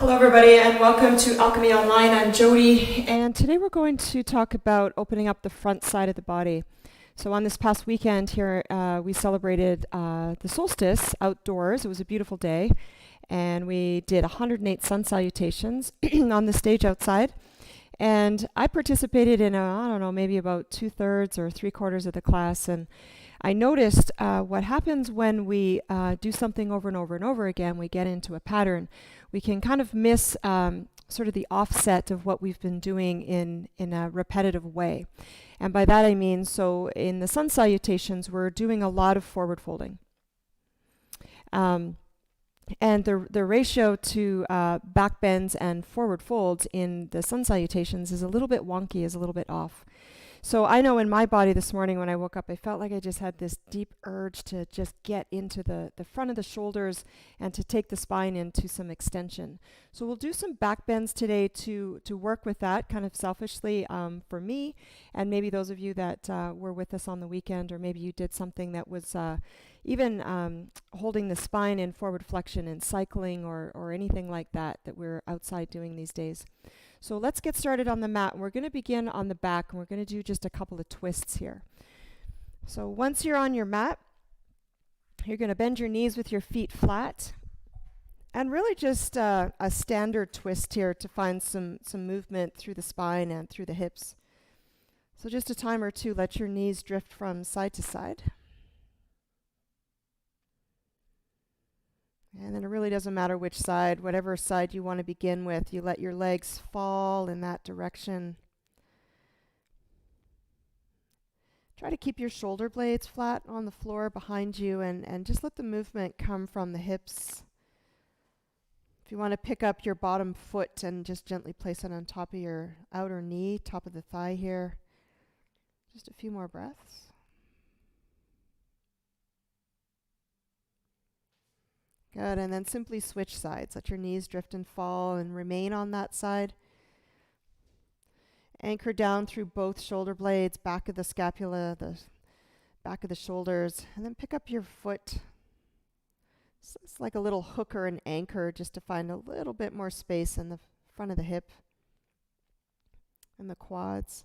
Hello everybody and welcome to Alchemy Online. I'm Jody, and today we're going to talk about opening up the front side of the body. So on this past weekend here we celebrated the solstice outdoors. It was a beautiful day and we did 108 sun salutations on the stage outside, and I participated in I don't know, maybe about 2/3 or 3/4 of the class. And I noticed what happens when we do something over and over and over again. We get into a pattern. We can kind of miss sort of the offset of what we've been doing in a repetitive way. And by that I mean, so in the sun salutations, we're doing a lot of forward folding. And the ratio to back bends and forward folds in the sun salutations is a little bit wonky, is a little bit off. So I know in my body this morning when I woke up, I felt like I just had this deep urge to just get into the front of the shoulders and to take the spine into some extension. So we'll do some back bends today to work with that kind of selfishly for me, and maybe those of you that were with us on the weekend, or maybe you did something that was even holding the spine in forward flexion and cycling or anything like that we're outside doing these days. So let's get started on the mat. We're going to begin on the back, and we're going to do just a couple of twists here. So once you're on your mat, you're going to bend your knees with your feet flat, and really just a standard twist here to find some movement through the spine and through the hips. So just a time or two, let your knees drift from side to side. And then it really doesn't matter which side, whatever side you want to begin with, you let your legs fall in that direction. Try to keep your shoulder blades flat on the floor behind you, and just let the movement come from the hips. If you want to pick up your bottom foot and just gently place it on top of your outer knee, top of the thigh here. Just a few more breaths. Good, and then simply switch sides. Let your knees drift and fall and remain on that side. Anchor down through both shoulder blades, back of the scapula, the back of the shoulders, and then pick up your foot. It's like a little hook or an anchor, just to find a little bit more space in the front of the hip and the quads.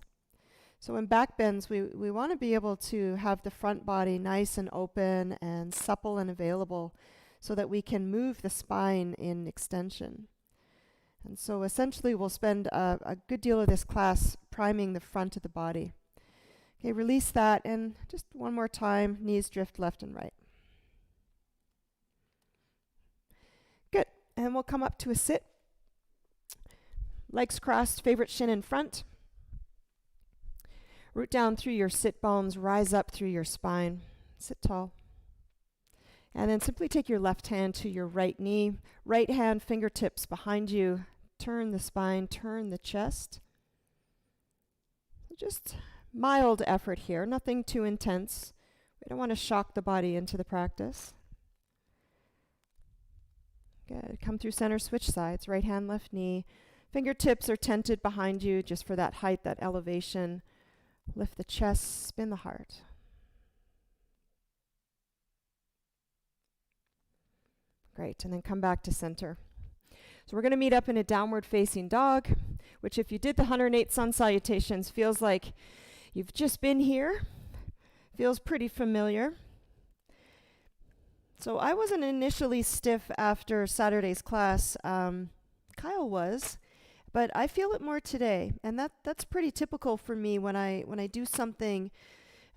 So in back bends, we want to be able to have the front body nice and open and supple and available, so that we can move the spine in extension. And so essentially we'll spend a good deal of this class priming the front of the body. Okay, release that, and just one more time, knees drift left and right. Good, and we'll come up to a sit. Legs crossed, favorite shin in front. Root down through your sit bones, rise up through your spine. Sit tall. And then simply take your left hand to your right knee, right hand fingertips behind you. Turn the spine, turn the chest. Just mild effort here, nothing too intense. We don't want to shock the body into the practice. Good. Come through center, switch sides, right hand, left knee. Fingertips are tented behind you just for that height, that elevation. Lift the chest, spin the heart. Great, and then come back to center. So we're going to meet up in a downward facing dog, which if you did the 108 sun salutations, feels like you've just been here. Feels pretty familiar. So I wasn't initially stiff after Saturday's class. Kyle was, but I feel it more today, and that's pretty typical for me when I do something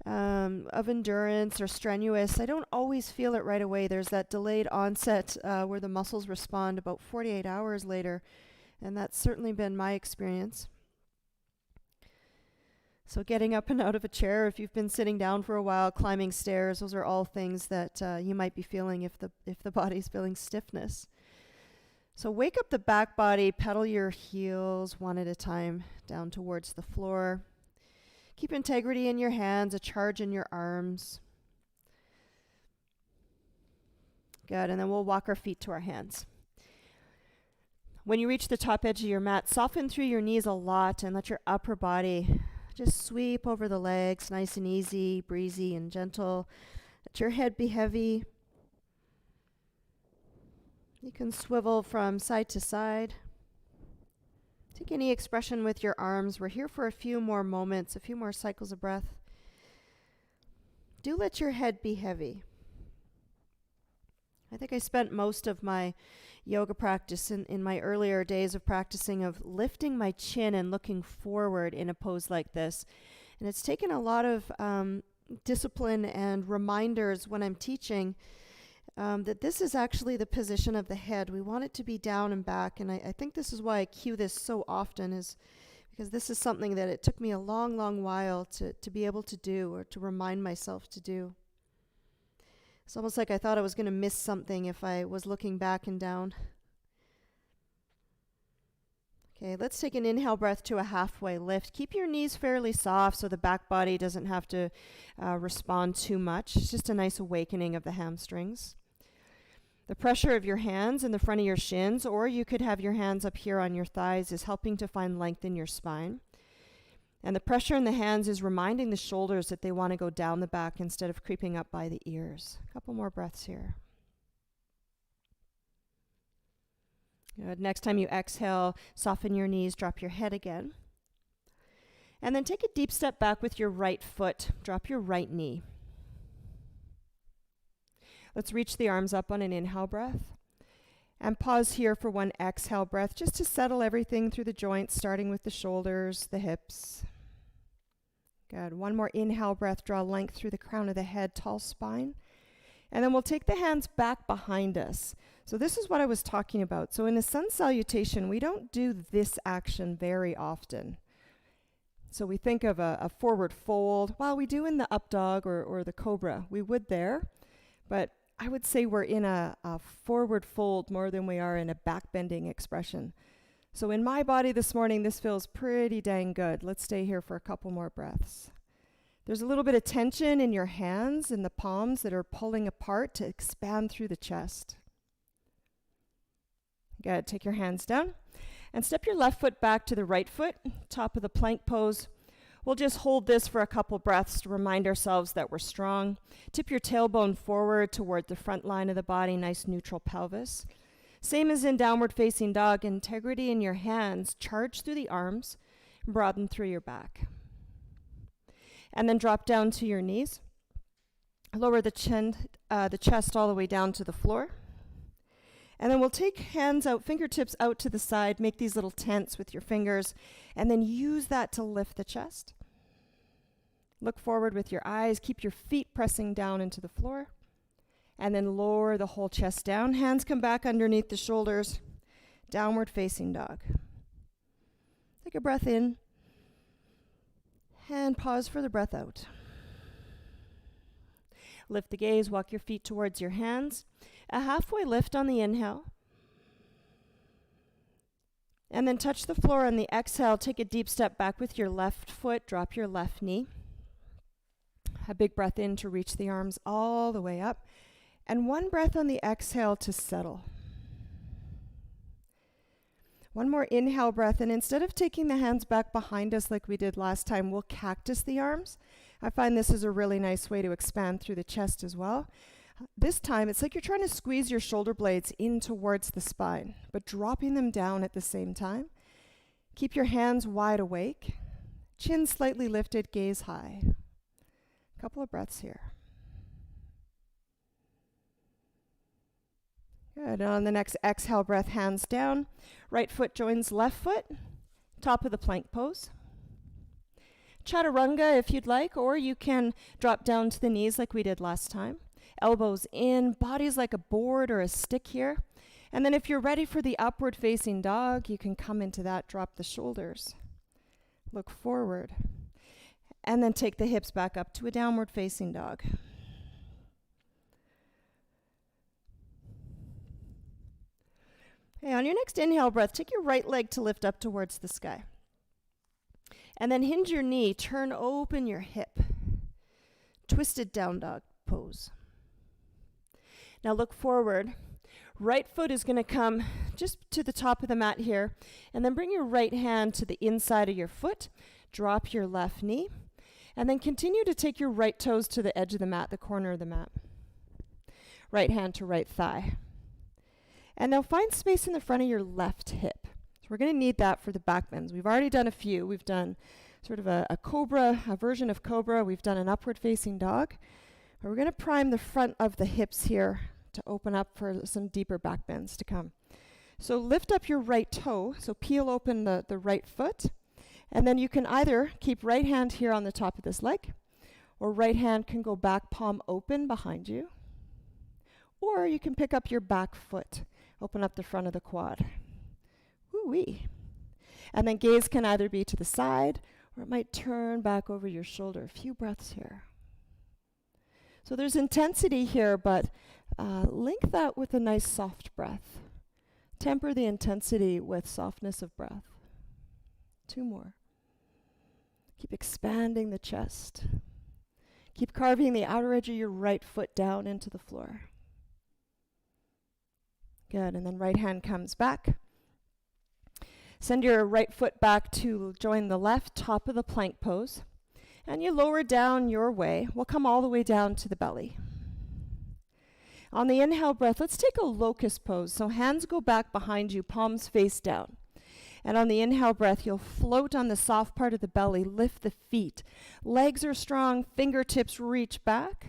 of endurance or strenuous. I don't always feel it right away. There's that delayed onset where the muscles respond about 48 hours later, and that's certainly been my experience. So getting up and out of a chair, if you've been sitting down for a while, climbing stairs, those are all things that you might be feeling if the body's feeling stiffness. So wake up the back body, pedal your heels one at a time down towards the floor. Keep integrity in your hands, a charge in your arms. Good, and then we'll walk our feet to our hands. When you reach the top edge of your mat, soften through your knees a lot and let your upper body just sweep over the legs, nice and easy, breezy and gentle. Let your head be heavy. You can swivel from side to side. Take any expression with your arms. We're here for a few more moments, a few more cycles of breath. Do let your head be heavy. I think I spent most of my yoga practice in my earlier days of practicing of lifting my chin and looking forward in a pose like this. And it's taken a lot of discipline and reminders when I'm teaching that this is actually the position of the head. We want it to be down and back, and I think this is why I cue this so often, is because this is something that it took me a long, long while to be able to do, or to remind myself to do. It's almost like I thought I was going to miss something if I was looking back and down. Okay, let's take an inhale breath to a halfway lift. Keep your knees fairly soft so the back body doesn't have to respond too much. It's just a nice awakening of the hamstrings. The pressure of your hands in the front of your shins, or you could have your hands up here on your thighs, is helping to find length in your spine. And the pressure in the hands is reminding the shoulders that they want to go down the back instead of creeping up by the ears. A couple more breaths here. Good. Next time you exhale, soften your knees, drop your head again. And then take a deep step back with your right foot. Drop your right knee. Let's reach the arms up on an inhale breath. And pause here for one exhale breath, just to settle everything through the joints, starting with the shoulders, the hips. Good. One more inhale breath, draw length through the crown of the head, tall spine. And then we'll take the hands back behind us. So this is what I was talking about. So in a sun salutation, we don't do this action very often. So we think of a forward fold. Well, we do in the up dog or the cobra. We would there. But I would say we're in a forward fold more than we are in a back bending expression. So in my body this morning, this feels pretty dang good. Let's stay here for a couple more breaths. There's a little bit of tension in your hands and the palms that are pulling apart to expand through the chest. Good. Take your hands down and step your left foot back to the right foot, top of the plank pose. We'll just hold this for a couple breaths to remind ourselves that we're strong. Tip your tailbone forward toward the front line of the body, nice neutral pelvis. Same as in downward facing dog, integrity in your hands, charge through the arms, broaden through your back. And then drop down to your knees. Lower the chest all the way down to the floor. And then we'll take hands out, fingertips out to the side, make these little tents with your fingers, and then use that to lift the chest. Look forward with your eyes, keep your feet pressing down into the floor, and then lower the whole chest down. Hands come back underneath the shoulders, downward facing dog. Take a breath in, and pause for the breath out. Lift the gaze, walk your feet towards your hands. A halfway lift on the inhale. And then touch the floor on the exhale. Take a deep step back with your left foot. Drop your left knee. A big breath in to reach the arms all the way up. And one breath on the exhale to settle. One more inhale breath. And instead of taking the hands back behind us like we did last time, we'll cactus the arms. I find this is a really nice way to expand through the chest as well. This time, it's like you're trying to squeeze your shoulder blades in towards the spine, but dropping them down at the same time. Keep your hands wide awake. Chin slightly lifted, gaze high. A couple of breaths here. Good. And on the next exhale breath, hands down. Right foot joins left foot. Top of the plank pose. Chaturanga if you'd like, or you can drop down to the knees like we did last time. Elbows in, body's like a board or a stick here. And then if you're ready for the upward facing dog, you can come into that, drop the shoulders. Look forward. And then take the hips back up to a downward facing dog. Okay, on your next inhale breath, take your right leg to lift up towards the sky. And then hinge your knee, turn open your hip. Twisted down dog pose. Now look forward. Right foot is going to come just to the top of the mat here, and then bring your right hand to the inside of your foot. Drop your left knee, and then continue to take your right toes to the edge of the mat, the corner of the mat. Right hand to right thigh. And now find space in the front of your left hip. So we're going to need that for the back bends. We've already done a few. We've done sort of a cobra, a version of cobra. We've done an upward facing dog. But we're going to prime the front of the hips here to open up for some deeper back bends to come. So lift up your right toe. So peel open the right foot. And then you can either keep right hand here on the top of this leg, or right hand can go back, palm open behind you. Or you can pick up your back foot, open up the front of the quad. Woo-wee. And then gaze can either be to the side, or it might turn back over your shoulder. A few breaths here. So there's intensity here, but link that with a nice soft breath. Temper the intensity with softness of breath. 2 more. Keep expanding the chest. Keep carving the outer edge of your right foot down into the floor. Good, and then right hand comes back. Send your right foot back to join the left, top of the plank pose. And you lower down your way. We'll come all the way down to the belly. On the inhale breath, let's take a locust pose. So hands go back behind you, palms face down. And on the inhale breath, you'll float on the soft part of the belly, lift the feet. Legs are strong, fingertips reach back.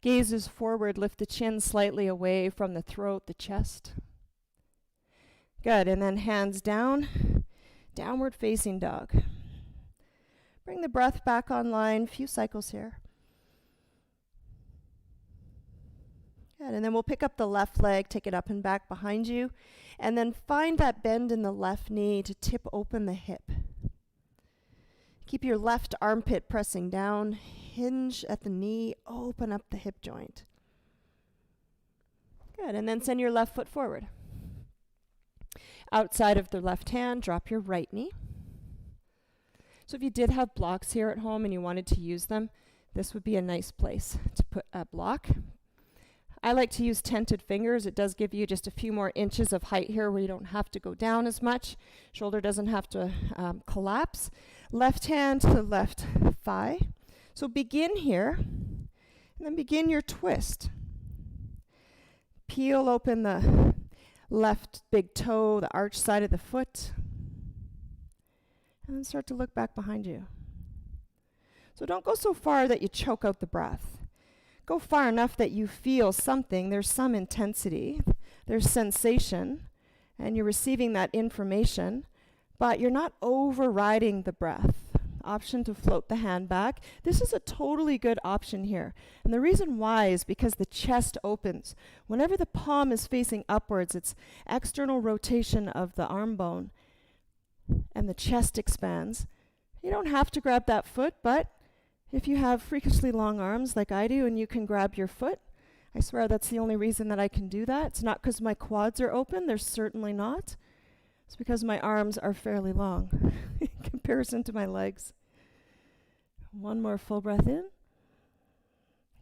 Gaze is forward, lift the chin slightly away from the throat, the chest. Good, and then hands down, downward facing dog. Bring the breath back online, few cycles here. Good, and then we'll pick up the left leg, take it up and back behind you, and then find that bend in the left knee to tip open the hip. Keep your left armpit pressing down, hinge at the knee, open up the hip joint. Good, and then send your left foot forward. Outside of the left hand, drop your right knee. So if you did have blocks here at home and you wanted to use them, this would be a nice place to put a block. I like to use tented fingers. It does give you just a few more inches of height here where you don't have to go down as much. Shoulder doesn't have to collapse. Left hand to the left thigh. So begin here, and then begin your twist. Peel open the left big toe, the arch side of the foot, and then start to look back behind you. So don't go so far that you choke out the breath. Go far enough that you feel something. There's some intensity, there's sensation, and you're receiving that information, but you're not overriding the breath. Option to float the hand back. This is a totally good option here. And the reason why is because the chest opens. Whenever the palm is facing upwards, it's external rotation of the arm bone, and the chest expands. You don't have to grab that foot, but if you have freakishly long arms like I do and you can grab your foot, I swear that's the only reason that I can do that. It's not because my quads are open. They're certainly not. It's because my arms are fairly long in comparison to my legs. One more full breath in.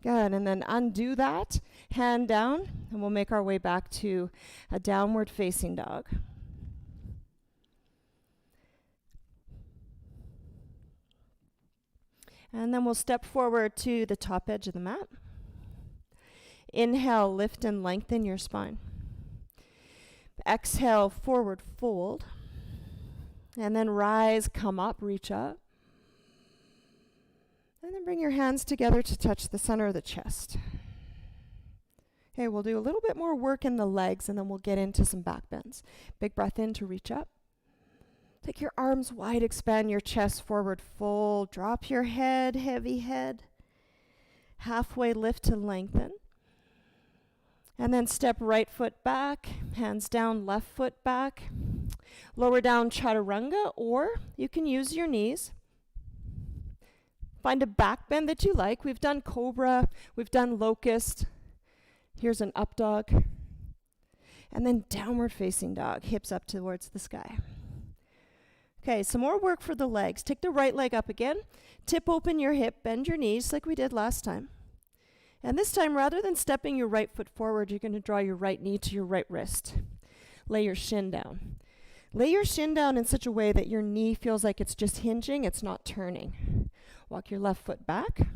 Good, and then undo that, hand down, and we'll make our way back to a downward facing dog. And then we'll step forward to the top edge of the mat. Inhale, lift and lengthen your spine. Exhale, forward fold. And then rise, come up, reach up. And then bring your hands together to touch the center of the chest. Okay, we'll do a little bit more work in the legs and then we'll get into some back bends. Big breath in to reach up. Take your arms wide, expand your chest forward, fold. Drop your head, heavy head. Halfway lift to lengthen. And then step right foot back, hands down, left foot back. Lower down chaturanga, or you can use your knees. Find a back bend that you like. We've done cobra, we've done locust. Here's an up dog. And then downward facing dog, hips up towards the sky. Okay, some more work for the legs. Take the right leg up again. Tip open your hip, bend your knees like we did last time. And this time, rather than stepping your right foot forward, you're going to draw your right knee to your right wrist. Lay your shin down. Lay your shin down in such a way that your knee feels like it's just hinging, it's not turning. Walk your left foot back.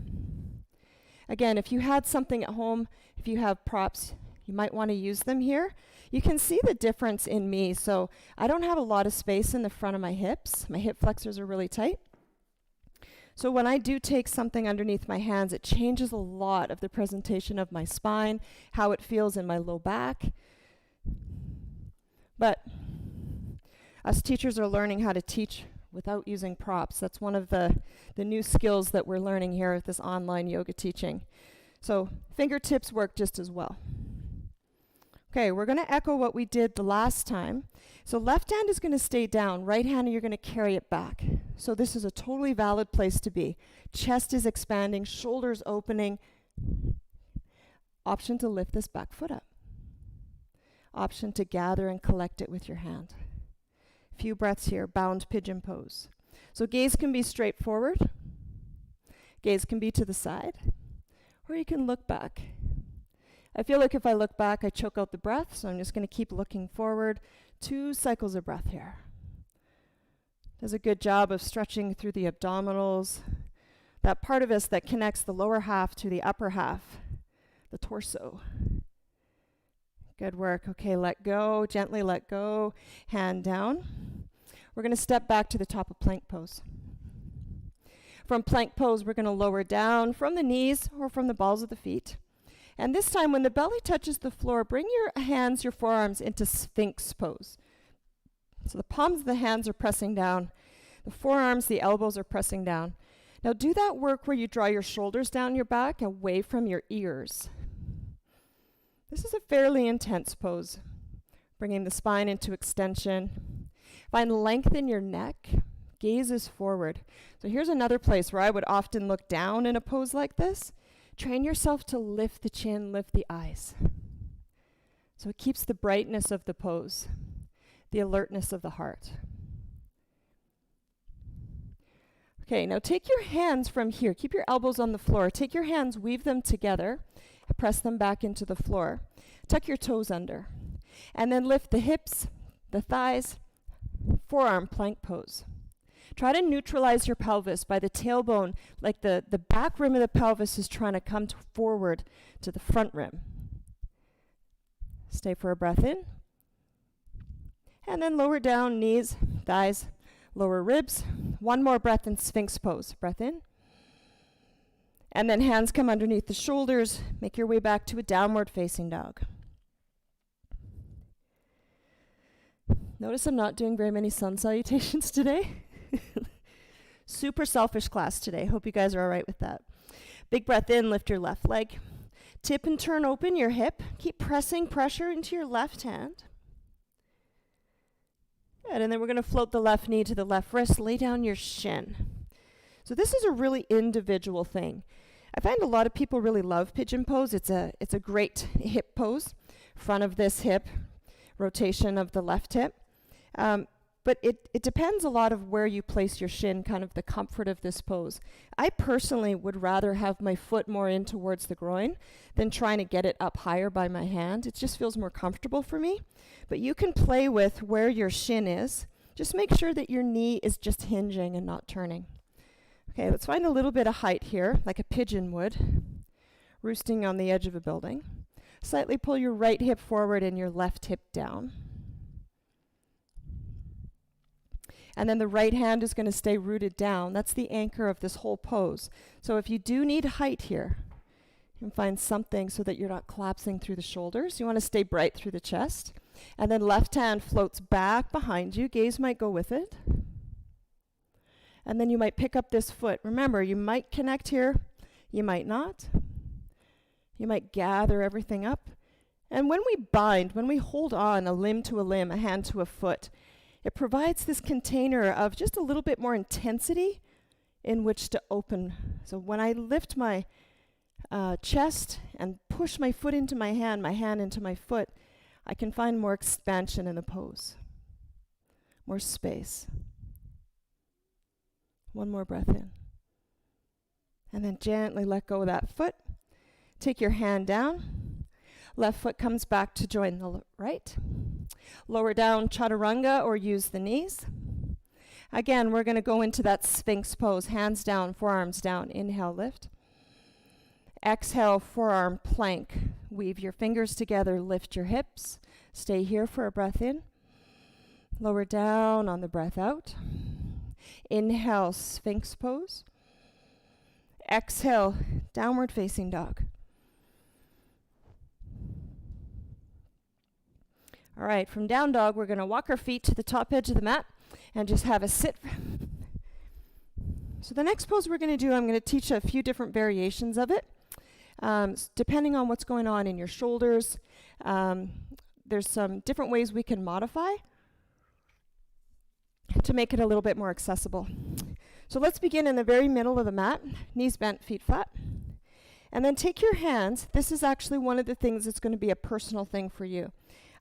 Again, if you had something at home, if you have props, You might want to use them here. You can see the difference in me. So I don't have a lot of space in the front of my hips. My hip flexors are really tight. So when I do take something underneath my hands, it changes a lot of the presentation of my spine, how it feels in my low back. But us teachers are learning how to teach without using props. That's one of the new skills that we're learning here with this online yoga teaching. So fingertips work just as well. Okay, we're going to echo what we did the last time. So left hand is going to stay down. Right hand, you're going to carry it back. So this is a totally valid place to be. Chest is expanding, shoulders opening. Option to lift this back foot up. Option to gather and collect it with your hand. Few breaths here, bound pigeon pose. So gaze can be straight forward. Gaze can be to the side. Or you can look back. I feel like if I look back, I choke out the breath, so I'm just going to keep looking forward. 2 cycles of breath here. Does a good job of stretching through the abdominals, that part of us that connects the lower half to the upper half, the torso. Good work. Okay, let go, gently let go, hand down. We're going to step back to the top of plank pose. From plank pose, we're going to lower down from the knees or from the balls of the feet. And this time, when the belly touches the floor, bring your hands, your forearms into Sphinx Pose. So the palms of the hands are pressing down. The forearms, the elbows are pressing down. Now do that work where you draw your shoulders down your back, away from your ears. This is a fairly intense pose. Bringing the spine into extension. Find length in your neck. Gaze is forward. So here's another place where I would often look down in a pose like this. Train yourself to lift the chin, lift the eyes. So it keeps the brightness of the pose, the alertness of the heart. Okay, now take your hands from here. Keep your elbows on the floor. Take your hands, weave them together, press them back into the floor. Tuck your toes under. And then lift the hips, the thighs, forearm plank pose. Try to neutralize your pelvis by the tailbone, like the back rim of the pelvis is trying to come forward to the front rim. Stay for a breath in. And then lower down, knees, thighs, lower ribs. One more breath in Sphinx Pose. Breath in. And then hands come underneath the shoulders. Make your way back to a downward facing dog. Notice I'm not doing very many sun salutations today. Super selfish class today. Hope you guys are all right with that. Big breath in, lift your left leg. Tip and turn open your hip. Keep pressing pressure into your left hand. Good, and then we're going to float the left knee to the left wrist. Lay down your shin. So this is a really individual thing. I find a lot of people really love pigeon pose. It's a great hip pose. Front of this hip, rotation of the left hip. But it depends a lot of where you place your shin, kind of the comfort of this pose. I personally would rather have my foot more in towards the groin than trying to get it up higher by my hand. It just feels more comfortable for me. But you can play with where your shin is. Just make sure that your knee is just hinging and not turning. Okay, let's find a little bit of height here, like a pigeon would, roosting on the edge of a building. Slightly pull your right hip forward and your left hip down. And then the right hand is going to stay rooted down. That's the anchor of this whole pose. So if you do need height here, you can find something so that you're not collapsing through the shoulders. You want to stay bright through the chest. And then left hand floats back behind you. Gaze might go with it. And then you might pick up this foot. Remember, you might connect here. You might not. You might gather everything up. And when we bind, when we hold on a limb to a limb, a hand to a foot, it provides this container of just a little bit more intensity in which to open. So when I lift my chest and push my foot into my hand into my foot, I can find more expansion in the pose, more space. One more breath in. And then gently let go of that foot. Take your hand down. Left foot comes back to join the right. Lower down chaturanga or use the knees. Again, we're going to go into that Sphinx pose. Hands down, forearms down. Inhale, lift. Exhale, forearm plank. Weave your fingers together, lift your hips. Stay here for a breath in. Lower down on the breath out. Inhale, Sphinx Pose. Exhale, downward facing dog. All right, from down dog, we're going to walk our feet to the top edge of the mat and just have a sit. So the next pose we're going to do, I'm going to teach a few different variations of it. Depending on what's going on in your shoulders, there's some different ways we can modify to make it a little bit more accessible. So let's begin in the very middle of the mat, knees bent, feet flat. And then take your hands. This is actually one of the things that's going to be a personal thing for you.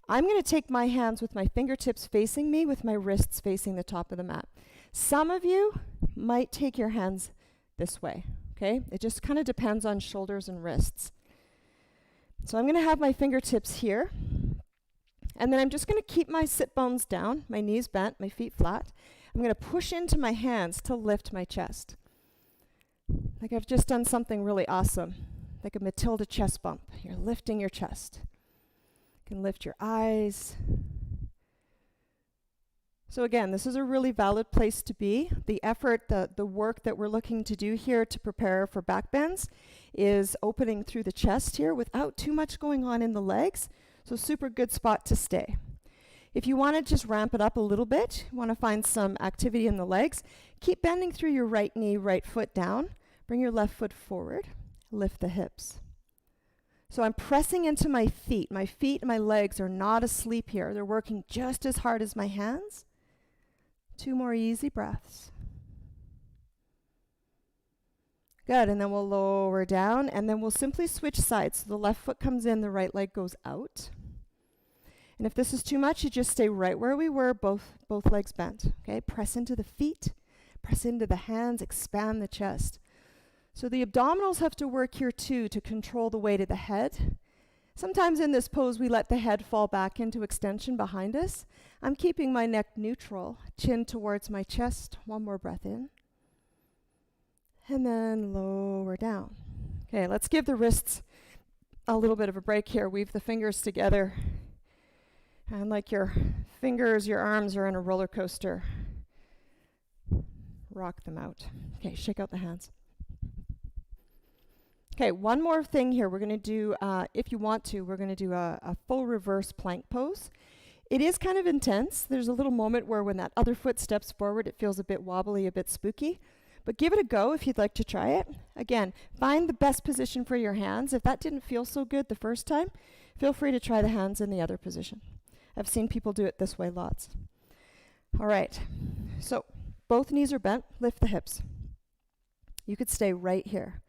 I'm going to take my hands with my fingertips facing me, with my wrists facing the top of the mat. Some of you might take your hands this way, okay? It just kind of depends on shoulders and wrists. So I'm going to have my fingertips here. And then I'm just going to keep my sit bones down, my knees bent, my feet flat. I'm going to push into my hands to lift my chest. Like I've just done something really awesome, like a Matilda chest bump. You're lifting your chest. You can lift your eyes. So again, this is a really valid place to be. The effort, the work that we're looking to do here to prepare for back bends is opening through the chest here without too much going on in the legs. So super good spot to stay. If you want to just ramp it up a little bit, you want to find some activity in the legs, keep bending through your right knee, right foot down. Bring your left foot forward. Lift the hips. So I'm pressing into my feet. My feet and my legs are not asleep here. They're working just as hard as my hands. 2 more easy breaths. Good, and then we'll lower down, and then we'll simply switch sides. So the left foot comes in, the right leg goes out. And if this is too much, you just stay right where we were, both legs bent. Okay, press into the feet, press into the hands, expand the chest. So the abdominals have to work here too to control the weight of the head. Sometimes in this pose, we let the head fall back into extension behind us. I'm keeping my neck neutral, chin towards my chest. 1 more breath in. And then lower down. Okay, let's give the wrists a little bit of a break here. Weave the fingers together. And like your fingers, your arms are in a roller coaster. Rock them out. Okay, shake out the hands. Okay, one more thing here. We're going to do, if you want to, we're going to do a full reverse plank pose. It is kind of intense. There's a little moment where when that other foot steps forward, it feels a bit wobbly, a bit spooky. But give it a go if you'd like to try it. Again, find the best position for your hands. If that didn't feel so good the first time, feel free to try the hands in the other position. I've seen people do it this way lots. All right, so both knees are bent. Lift the hips. You could stay right here,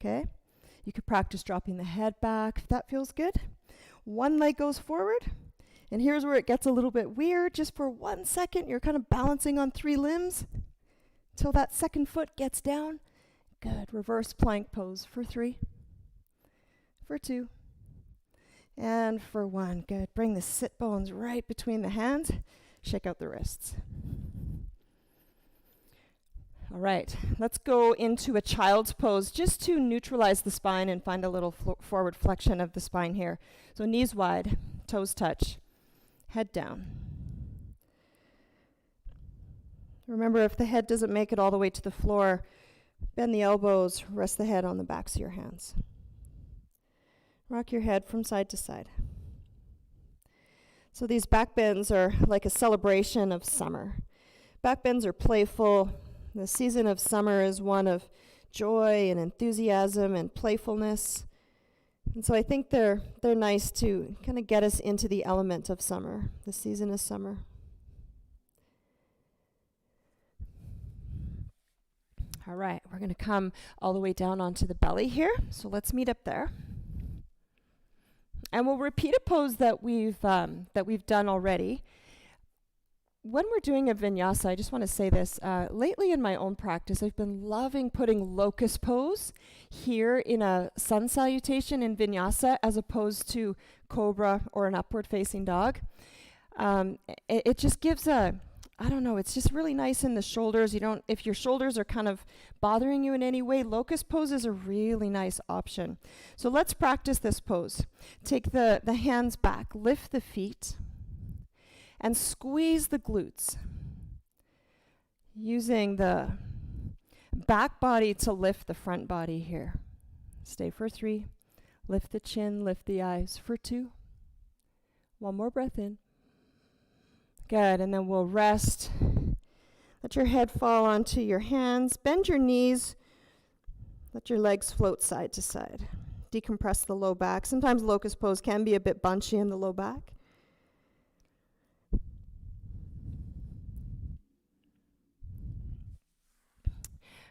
okay? You could practice dropping the head back if that feels good. One leg goes forward, and here's where it gets a little bit weird. Just for 1 second, you're kind of balancing on 3 limbs till that second foot gets down. Good. Reverse plank pose for 3, for 2, and for 1. Good. Bring the sit bones right between the hands. Shake out the wrists. All right, let's go into a child's pose just to neutralize the spine and find a little forward flexion of the spine here. So knees wide, toes touch, head down. Remember, if the head doesn't make it all the way to the floor, bend the elbows, rest the head on the backs of your hands. Rock your head from side to side. So these back bends are like a celebration of summer. Back bends are playful. The season of summer is one of joy and enthusiasm and playfulness. And so I think they're nice to kind of get us into the element of summer. The season is summer. All right, we're going to come all the way down onto the belly here. So let's meet up there. And we'll repeat a pose that we've done already. When we're doing a vinyasa, I just want to say this. Lately in my own practice, I've been loving putting Locust Pose here in a sun salutation in vinyasa as opposed to cobra or an upward facing dog. It just gives a I don't know, it's just really nice in the shoulders. If your shoulders are kind of bothering you in any way, Locust Pose is a really nice option. So let's practice this pose. Take the hands back, lift the feet, and squeeze the glutes. Using the back body to lift the front body here. Stay for 3. Lift the chin, lift the eyes for 2. One more breath in. Good, and then we'll rest. Let your head fall onto your hands. Bend your knees. Let your legs float side to side. Decompress the low back. Sometimes Locust Pose can be a bit bunchy in the low back.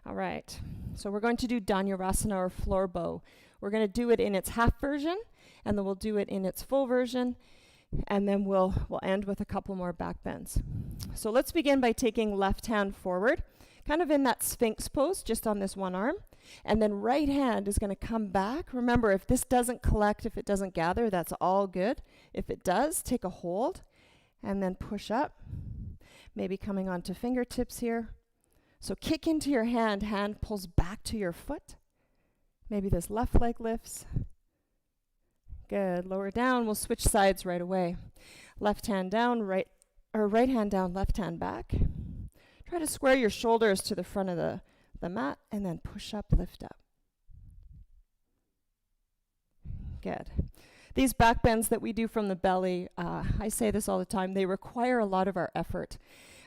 All right, so we're going to do Dhanurasana or floor bow. We're going to do it in its half version, and then we'll do it in its full version, and then we'll end with a couple more back bends. So let's begin by taking left hand forward, kind of in that Sphinx pose, just on this one arm. And then right hand is going to come back. Remember, if this doesn't collect, if it doesn't gather, that's all good. If it does, take a hold and then push up. Maybe coming onto fingertips here. So kick into your hand, hand pulls back to your foot. Maybe this left leg lifts. Good, lower down, we'll switch sides right away. Left hand down, right hand down, left hand back. Try to square your shoulders to the front of the mat and then push up, lift up. Good. These back bends that we do from the belly, I say this all the time, they require a lot of our effort,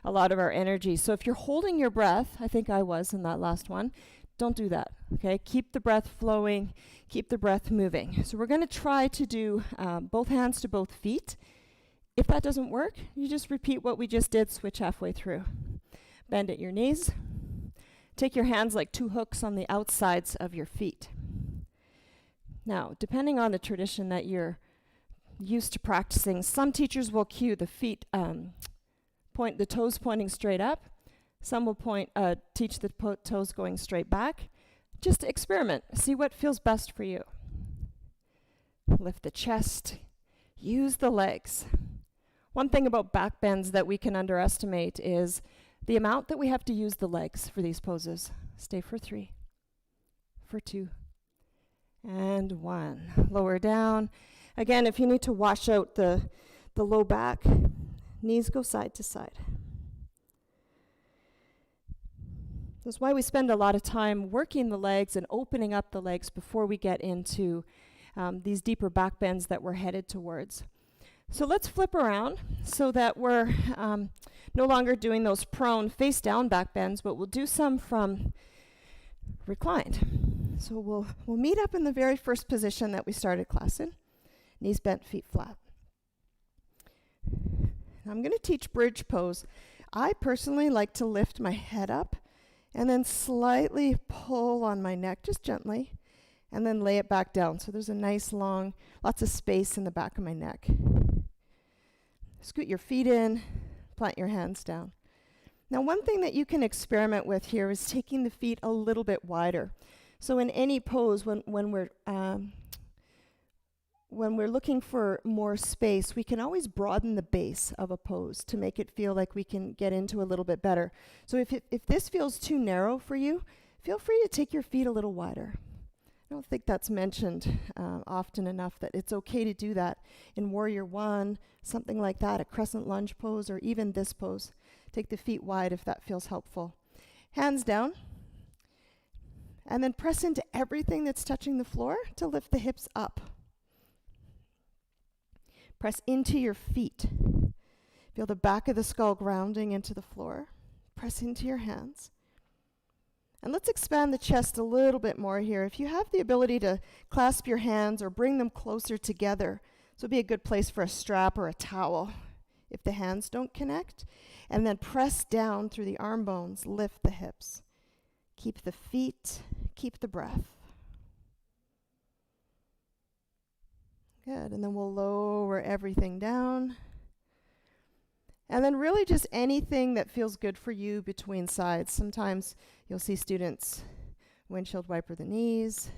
a lot of our energy. So if you're holding your breath, I think I was in that last one, don't do that, okay? Keep the breath flowing, keep the breath moving. So we're going to try to do both hands to both feet. If that doesn't work, you just repeat what we just did, switch halfway through. Bend at your knees. Take your hands like 2 hooks on the outsides of your feet. Now, depending on the tradition that you're used to practicing, some teachers will cue the feet, point the toes pointing straight up. Some will teach the toes going straight back. Just experiment. See what feels best for you. Lift the chest. Use the legs. One thing about back bends that we can underestimate is the amount that we have to use the legs for these poses. Stay for 3, for 2, and 1. Lower down. Again, if you need to wash out the low back, knees go side to side. That's why we spend a lot of time working the legs and opening up the legs before we get into these deeper back bends that we're headed towards. So let's flip around so that we're no longer doing those prone face down back bends, but we'll do some from reclined. So we'll meet up in the very first position that we started class in, knees bent, feet flat. I'm going to teach bridge pose. I personally like to lift my head up and then slightly pull on my neck, just gently, and then lay it back down. So there's a nice long, lots of space in the back of my neck. Scoot your feet in, plant your hands down. Now, one thing that you can experiment with here is taking the feet a little bit wider. So in any pose, when we're looking for more space, we can always broaden the base of a pose to make it feel like we can get into a little bit better. So if this feels too narrow for you, feel free to take your feet a little wider. I don't think that's mentioned often enough that it's okay to do that in Warrior One, something like that, a crescent lunge pose, or even this pose. Take the feet wide if that feels helpful. Hands down, and then press into everything that's touching the floor to lift the hips up. Press into your feet. Feel the back of the skull grounding into the floor. Press into your hands. And let's expand the chest a little bit more here. If you have the ability to clasp your hands or bring them closer together, this would be a good place for a strap or a towel if the hands don't connect. And then press down through the arm bones, lift the hips. Keep the feet, keep the breath. Good, and then we'll lower everything down. And then really just anything that feels good for you between sides. Sometimes you'll see students windshield wiper the knees.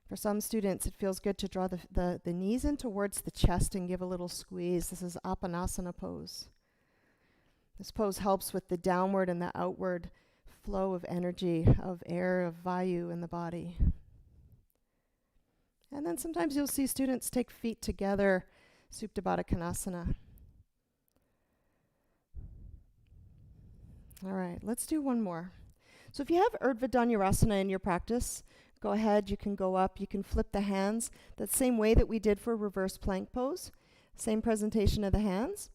For some students, it feels good to draw the knees in towards the chest and give a little squeeze. This is Apanasana Pose. This pose helps with the downward and the outward flow of energy, of air, of vayu in the body. And then sometimes you'll see students take feet together, Supta Baddha Konasana. All right, let's do one more. So if you have Urdhva Dhanurasana in your practice, go ahead, you can go up, you can flip the hands, that same way that we did for reverse plank pose, same presentation of the hands.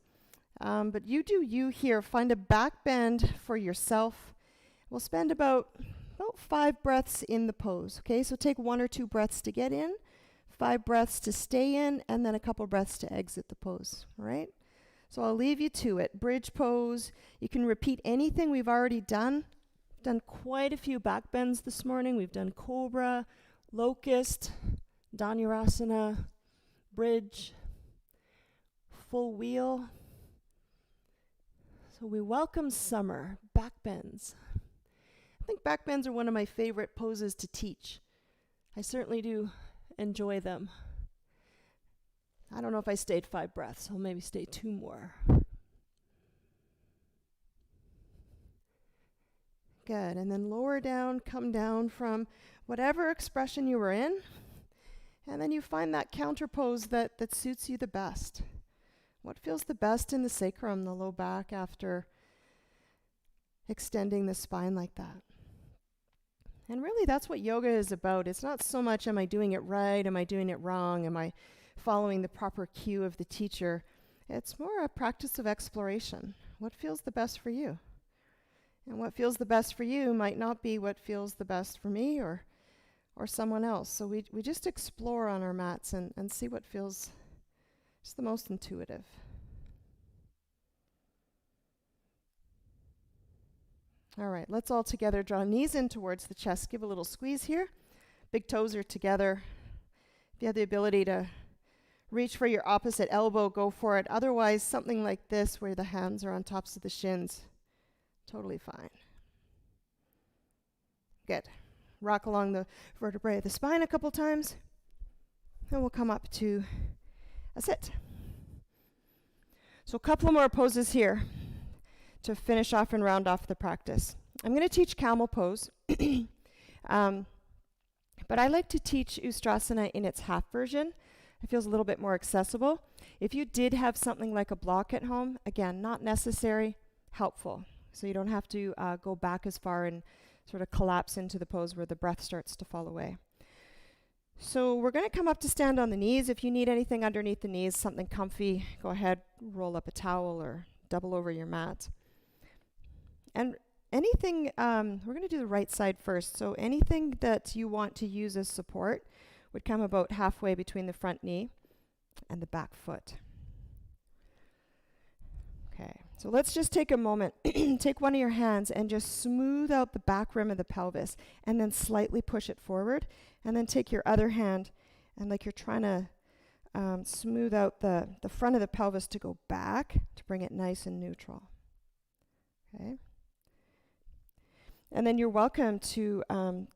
But you do you here, find a back bend for yourself. We'll spend about 5 breaths in the pose, okay? So take 1 or 2 breaths to get in, 5 breaths to stay in, and then a couple breaths to exit the pose, all right? So I'll leave you to it. Bridge pose, you can repeat anything we've already done. Done quite a few back bends this morning. We've done cobra, locust, dhanurasana, bridge, full wheel. So we welcome summer, back bends. I think back bends are one of my favorite poses to teach. I certainly do enjoy them. I don't know if I stayed 5 breaths. I'll maybe stay 2 more. Good. And then lower down, come down from whatever expression you were in. And then you find that counter pose that suits you the best. What feels the best in the sacrum, the low back, after extending the spine like that? And really, that's what yoga is about. It's not so much, am I doing it right? Am I doing it wrong? Am I following the proper cue of the teacher? It's more a practice of exploration. What feels the best for you? And what feels the best for you might not be what feels the best for me or someone else. So we just explore on our mats and see what feels just the most intuitive. All right, let's all together draw knees in towards the chest. Give a little squeeze here. Big toes are together. If you have the ability to reach for your opposite elbow, go for it. Otherwise, something like this where the hands are on tops of the shins. Totally fine. Good. Rock along the vertebrae of the spine a couple times. And we'll come up to a sit. So a couple more poses here to finish off and round off the practice. I'm going to teach Camel Pose. But I like to teach Ustrasana in its half version. It feels a little bit more accessible. If you did have something like a block at home, again, not necessary, helpful. So you don't have to go back as far and sort of collapse into the pose where the breath starts to fall away. So we're going to come up to stand on the knees. If you need anything underneath the knees, something comfy, go ahead, roll up a towel or double over your mat. And anything, we're going to do the right side first. So anything that you want to use as support would come about halfway between the front knee and the back foot. Okay, so let's just take a moment. Take one of your hands and just smooth out the back rim of the pelvis and then slightly push it forward. And then take your other hand and like you're trying to smooth out the front of the pelvis to go back to bring it nice and neutral. Okay. And then you're welcome to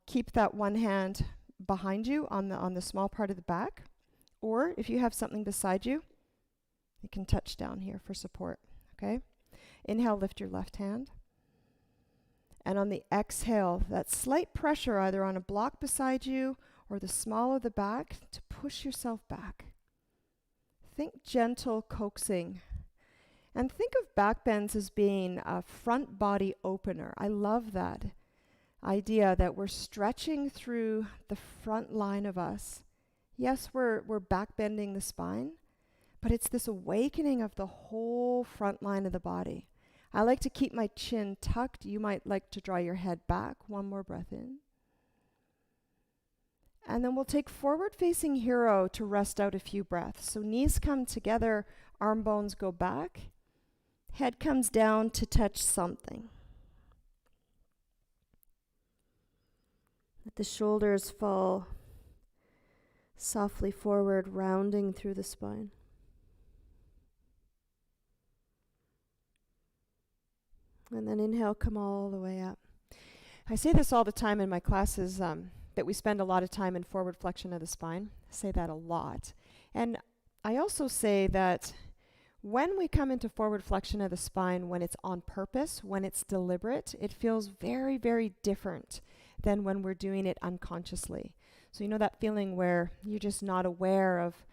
keep that one hand behind you on the small part of the back. Or if you have something beside you, you can touch down here for support. Okay? Inhale, lift your left hand. And on the exhale, that slight pressure either on a block beside you or the small of the back to push yourself back. Think gentle coaxing. And think of back bends as being a front body opener. I love that idea that we're stretching through the front line of us. Yes, we're back bending the spine, but it's this awakening of the whole front line of the body. I like to keep my chin tucked. You might like to draw your head back. One more breath in. And then we'll take forward facing hero to rest out a few breaths. So knees come together, arm bones go back. Head comes down to touch something. Let the shoulders fall softly forward, rounding through the spine. And then inhale, come all the way up. I say this all the time in my classes, that we spend a lot of time in forward flexion of the spine. I say that a lot. And I also say that When we come into forward flexion of the spine, when it's on purpose, when it's deliberate, it feels very, very different than when we're doing it unconsciously. So you know that feeling where you're just not aware of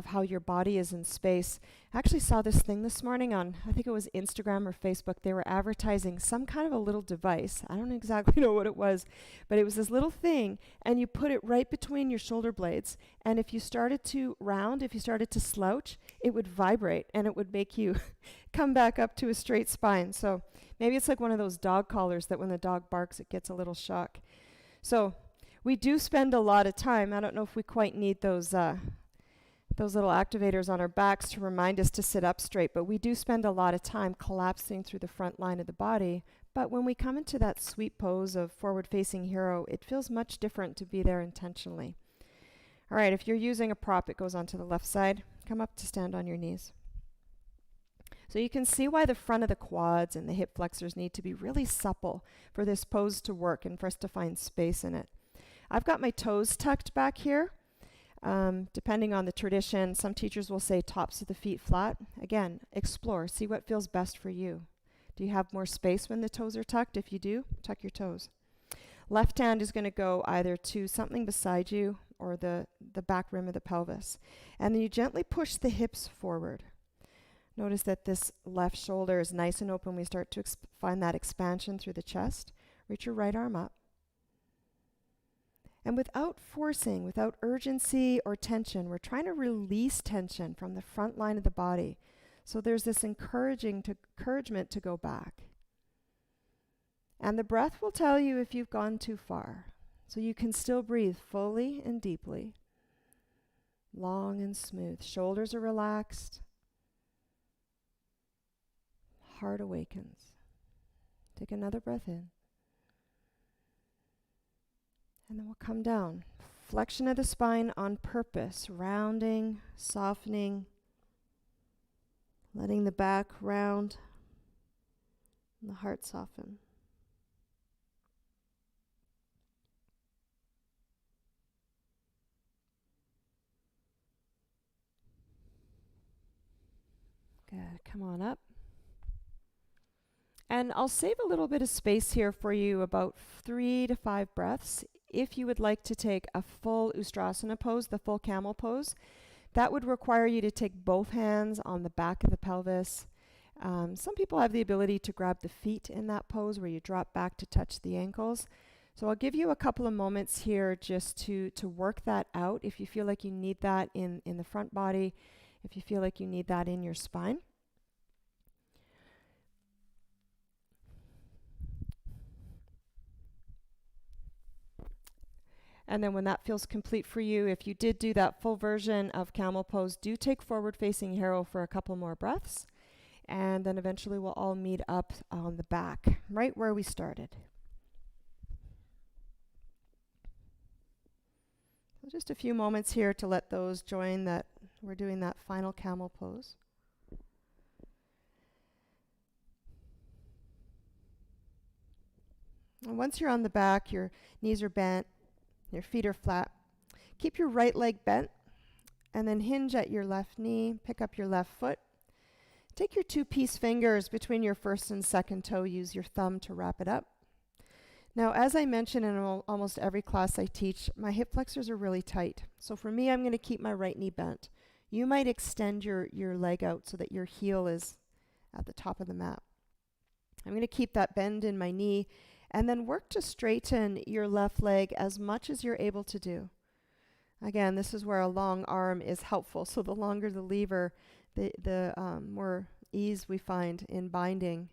how your body is in space. I actually saw this thing this morning on, I think it was Instagram or Facebook. They were advertising some kind of a little device. I don't exactly know what it was, but it was this little thing, and you put it right between your shoulder blades. And if you started to round, if you started to slouch, it would vibrate and it would make you come back up to a straight spine. So maybe it's like one of those dog collars that when the dog barks, it gets a little shock. So we do spend a lot of time. I don't know if we quite need those little activators on our backs to remind us to sit up straight, but we do spend a lot of time collapsing through the front line of the body. But when we come into that sweep pose of forward-facing hero, it feels much different to be there intentionally. All right, if you're using a prop, it goes onto the left side. Come up to stand on your knees. So you can see why the front of the quads and the hip flexors need to be really supple for this pose to work and for us to find space in it. I've got my toes tucked back here. Depending on the tradition, some teachers will say tops of the feet flat. Again, explore, see what feels best for you. Do you have more space when the toes are tucked? If you do, tuck your toes. Left hand is going to go either to something beside you or the back rim of the pelvis. And then you gently push the hips forward. Notice that this left shoulder is nice and open. We start to find that expansion through the chest. Reach your right arm up. And without forcing, without urgency or tension, we're trying to release tension from the front line of the body. So there's this encouragement to go back. And the breath will tell you if you've gone too far. So you can still breathe fully and deeply, long and smooth. Shoulders are relaxed. Heart awakens. Take another breath in. And then we'll come down. Flexion of the spine on purpose, rounding, softening, letting the back round and the heart soften. Good. Come on up. And I'll save a little bit of space here for you, about 3 to 5 breaths. If you would like to take a full Ustrasana pose, the full Camel Pose, that would require you to take both hands on the back of the pelvis. Some people have the ability to grab the feet in that pose where you drop back to touch the ankles. So I'll give you a couple of moments here just to work that out if you feel like you need that in the front body, if you feel like you need that in your spine. And then when that feels complete for you, if you did do that full version of Camel Pose, do take forward-facing hero for a couple more breaths. And then eventually we'll all meet up on the back, right where we started. So just a few moments here to let those join that we're doing that final Camel Pose. And once you're on the back, your knees are bent, your feet are flat. Keep your right leg bent and then hinge at your left knee. Pick up your left foot. Take your 2-piece fingers between your first and second toe. Use your thumb to wrap it up. Now, as I mentioned in almost every class I teach, my hip flexors are really tight. So for me, I'm going to keep my right knee bent. You might extend your leg out so that your heel is at the top of the mat. I'm going to keep that bend in my knee and then work to straighten your left leg as much as you're able to do. Again, this is where a long arm is helpful. So the longer the lever, the more ease we find in binding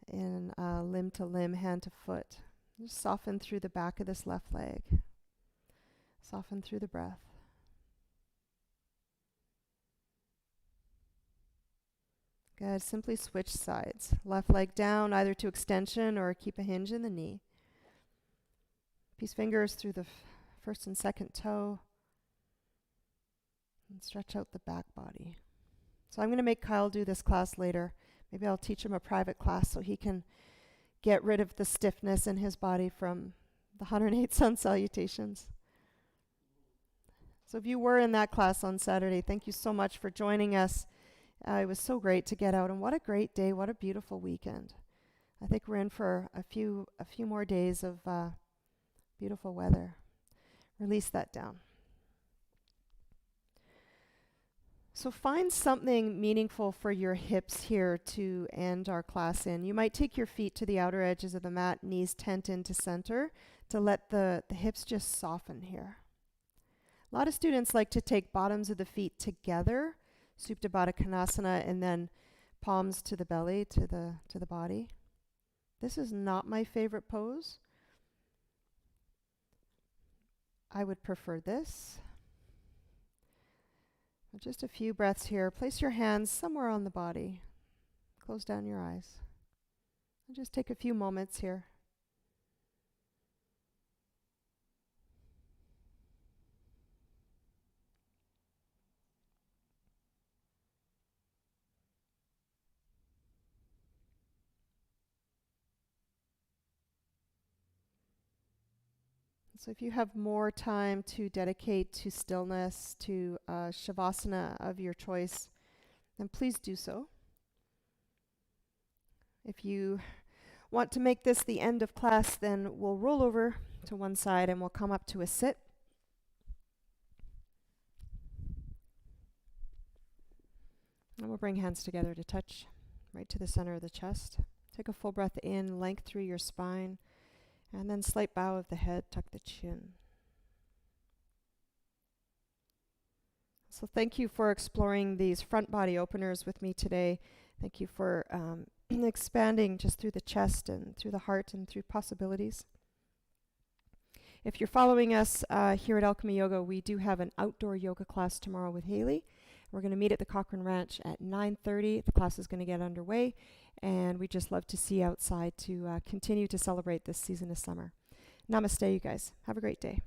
in limb to limb, hand to foot. Just soften through the back of this left leg. Soften through the breath. Good. Simply switch sides. Left leg down, either to extension or keep a hinge in the knee. Piece fingers through the first and second toe. And stretch out the back body. So I'm going to make Kyle do this class later. Maybe I'll teach him a private class so he can get rid of the stiffness in his body from the 108 sun salutations. So if you were in that class on Saturday, thank you so much for joining us. It was so great to get out, and what a great day, what a beautiful weekend. I think we're in for a few more days of beautiful weather. Release that down. So find something meaningful for your hips here to end our class in. You might take your feet to the outer edges of the mat, knees tent into center, to let the hips just soften here. A lot of students like to take bottoms of the feet together, Supta Baddha Konasana, and then palms to the belly, to the body. This is not my favorite pose. I would prefer this. Just a few breaths here. Place your hands somewhere on the body. Close down your eyes. And just take a few moments here. So if you have more time to dedicate to stillness, to Shavasana of your choice, then please do so. If you want to make this the end of class, then we'll roll over to one side and we'll come up to a sit. And we'll bring hands together to touch right to the center of the chest. Take a full breath in, length through your spine. And then slight bow of the head, tuck the chin. So thank you for exploring these front body openers with me today. Thank you for expanding just through the chest and through the heart and through possibilities. If you're following us here at Alchemy Yoga, we do have an outdoor yoga class tomorrow with Haley. We're going to meet at the Cochrane Ranch at 9:30. The class is going to get underway, and we'd just love to see you outside to continue to celebrate this season of summer. Namaste, you guys. Have a great day.